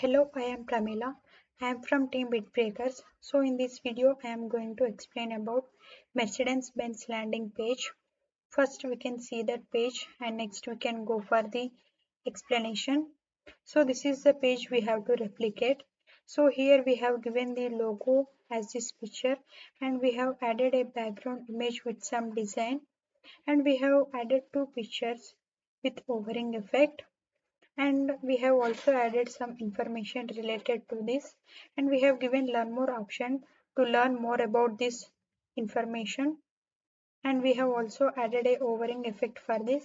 Hello, I am Prameela. I am from Team Bitbreakers. So in this video, I am going to explain about Mercedes Benz Landing Page. First, we can see that page and next we can go for the explanation. So this is the page we have to replicate. So here we have given the logo as this picture and we have added a background image with some design and we have added two pictures with overing effect, and we have also added some information related to this, and we have given learn more option to learn more about this information, and we have also added a overing effect for this.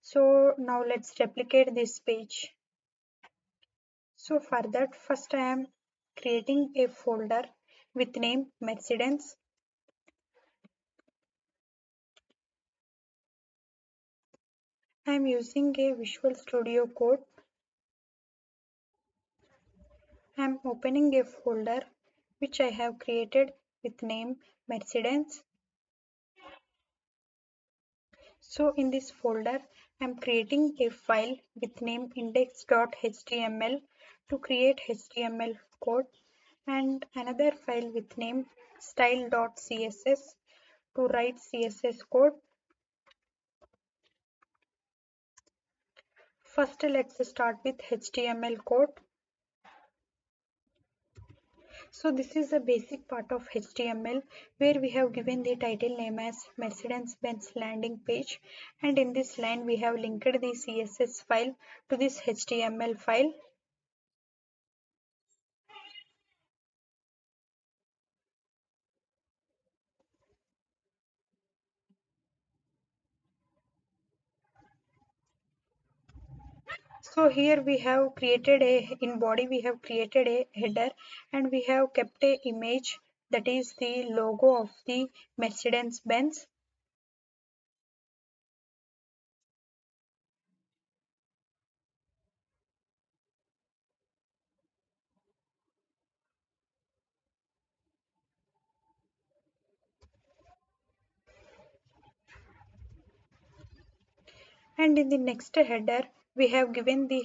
So now let's replicate this page. So for that, first I am creating a folder with name Mercedes. I am using a Visual Studio Code. I am opening a folder which I have created with name Mercedes. So in this folder, I'm creating a file with name index.html to create HTML code, and another file with name style.css to write CSS code. First, let's start with HTML code. So this is the basic part of HTML where we have given the title name as Mercedes Benz Landing Page, and in this line we have linked the CSS file to this HTML file. So here we have created in body we have created a header and we have kept a image that is the logo of the Mercedes Benz. And in the next header we have given the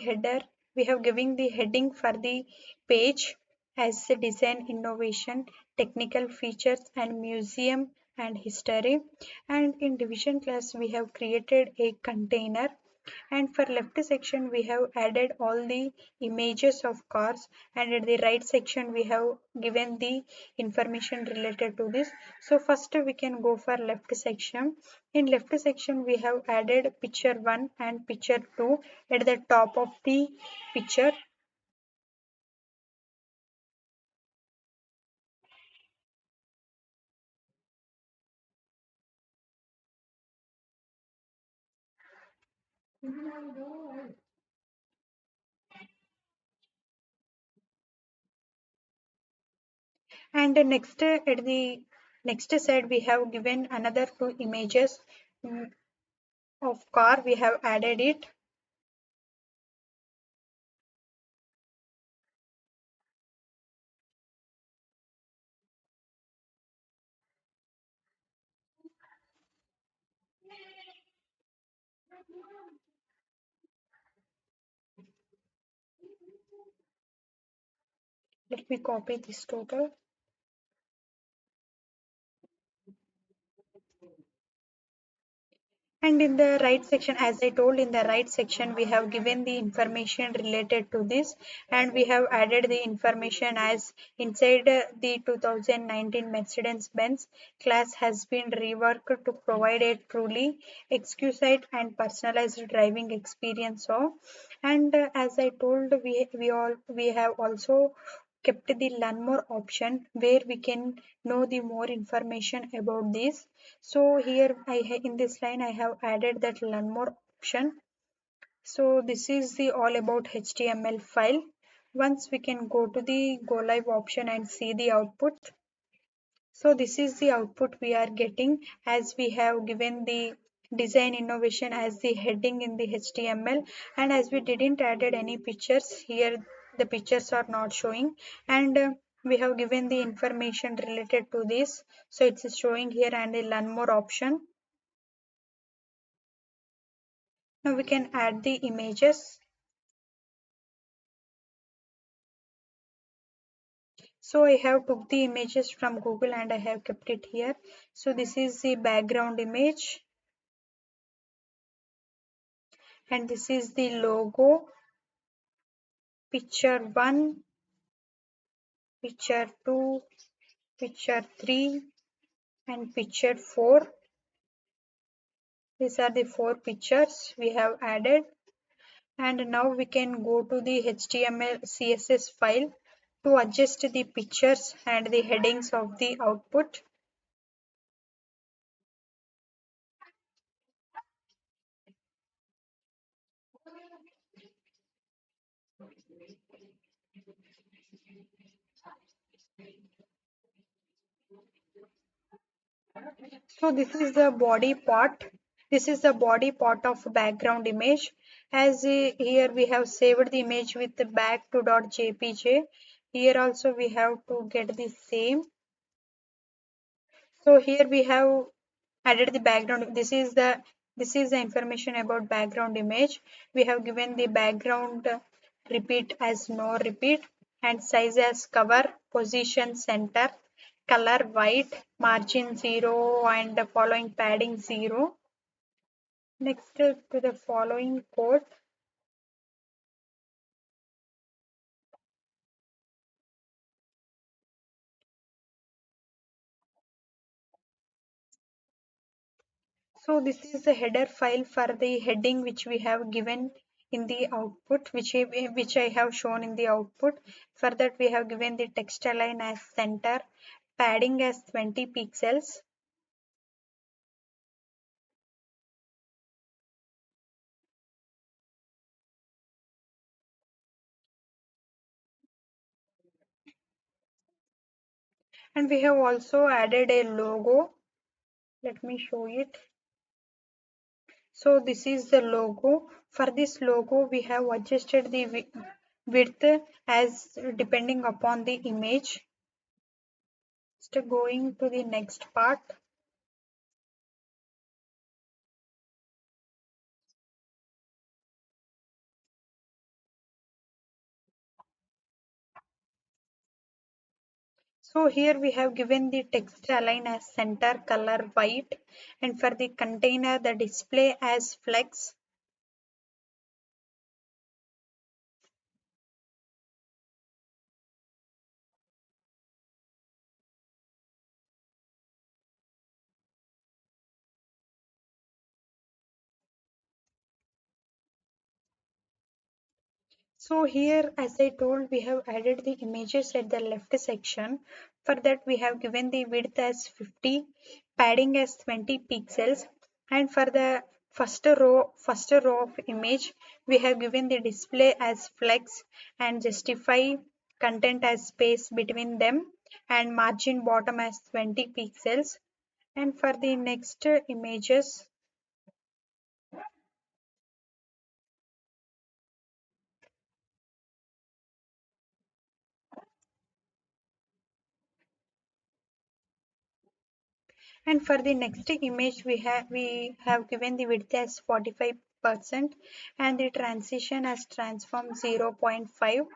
heading for the page as the design innovation, technical features and museum and history, and in division class we have created a container, and for left section we have added all the images of cars, and at the right section we have given the information related to this. So first we can go for left section. In left section we have added picture 1 and picture 2 at the top of the picture. And next at the next side we have given another two images of car, we have added it. Let me copy this total. And in the right section, as I told, in the right section we have given the information related to this, and we have added the information as inside the 2019 Mercedes Benz class has been reworked to provide a truly exquisite and personalized driving experience of. And as I told, we have also kept the learn more option where we can know the more information about this. So here in this line I have added that learn more option. So this is the all about HTML file. Once we can go to the go live option and see the output. So this is the output we are getting, as we have given the design innovation as the heading in the HTML, and as we didn't added any pictures here, the pictures are not showing, and we have given the information related to this, so it's showing here, and the learn more option. Now we can add the images. So I have took the images from Google and I have kept it here. So this is the background image and this is the logo, picture 1, picture 2, picture 3 and picture 4. These are the 4 pictures we have added. And now we can go to the HTML CSS file to adjust the pictures and the headings of the output. So this is the body part. This is the body part of background image. As here we have saved the image with the back to .jpg. Here also we have to get the same. So here we have added the background. This is the information about background image. We have given the background repeat as no repeat and size as cover, position center, color white, margin 0 and the following padding 0. Next to the following code. So this is the header file for the heading which we have given in the output, which I have shown in the output. For that we have given the text align as center, padding as 20 pixels. And we have also added a logo. Let me show it. So this is the logo. For this logo, we have adjusted the width as depending upon the image. Just going to the next part. So here we have given the text align as center color white and for the container the display as flex. So here as I told we have added the images at the left section. For that we have given the width as 50, padding as 20 pixels and for the first row of image we have given the display as flex and justify content as space between them and margin bottom as 20 pixels and for the next images. And for the next image, we have given the width as 45% and the transition as transform 0.5.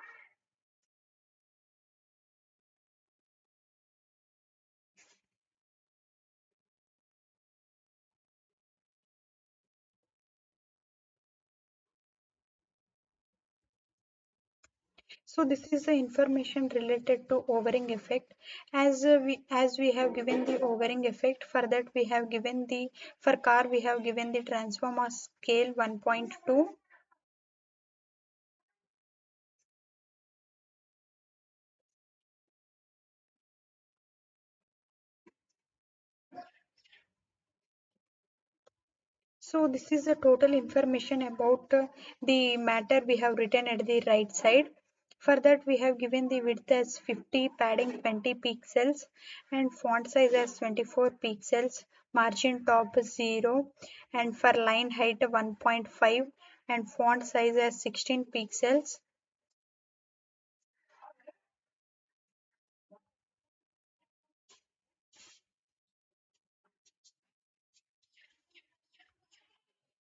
So this is the information related to overing effect. As we have given the overing effect, for that we have given the for car we have given the transform of scale 1.2. So this is the total information about the matter we have written at the right side. For that we have given the width as 50, padding 20 pixels and font size as 24 pixels, margin top 0 and for line height 1.5 and font size as 16 pixels.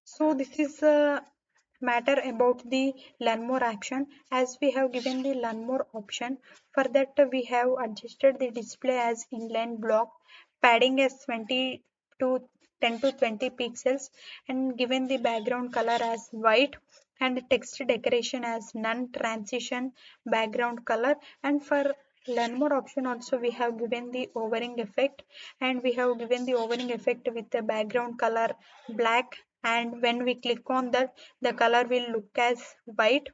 So this is matter about the learn more option. As we have given the learn more option, for that we have adjusted the display as inline block, padding as 20 to 10 to 20 pixels, and given the background color as white, and text decoration as none transition background color. And for learn more option also we have given the overing effect, and we have given the overing effect with the background color black, and when we click on that the color will look as white.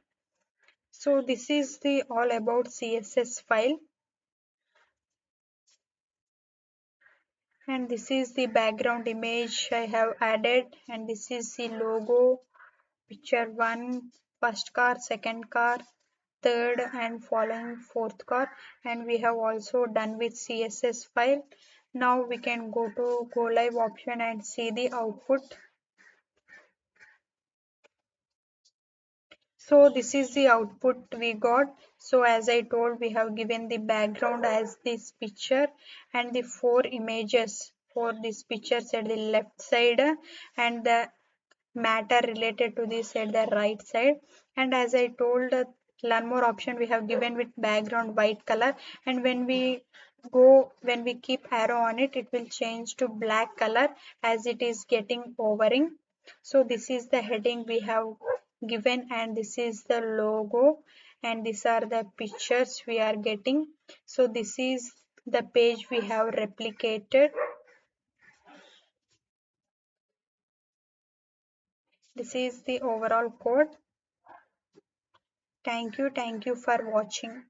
So this is the all about CSS file, and this is the background image I have added, and this is the logo, picture 1, first car, second car, third and following fourth car, and we have also done with CSS file. Now we can go to go live option and see the output. So this is the output we got. So as I told, we have given the background as this picture and the four images for these pictures at the left side, and the matter related to this at the right side. And as I told, learn more option we have given with background white color, and when we keep arrow on it, it will change to black color as it is getting overing. So this is the heading we have given, and this is the logo, and these are the pictures we are getting. So this is the page we have replicated. This is the overall code. Thank you for watching.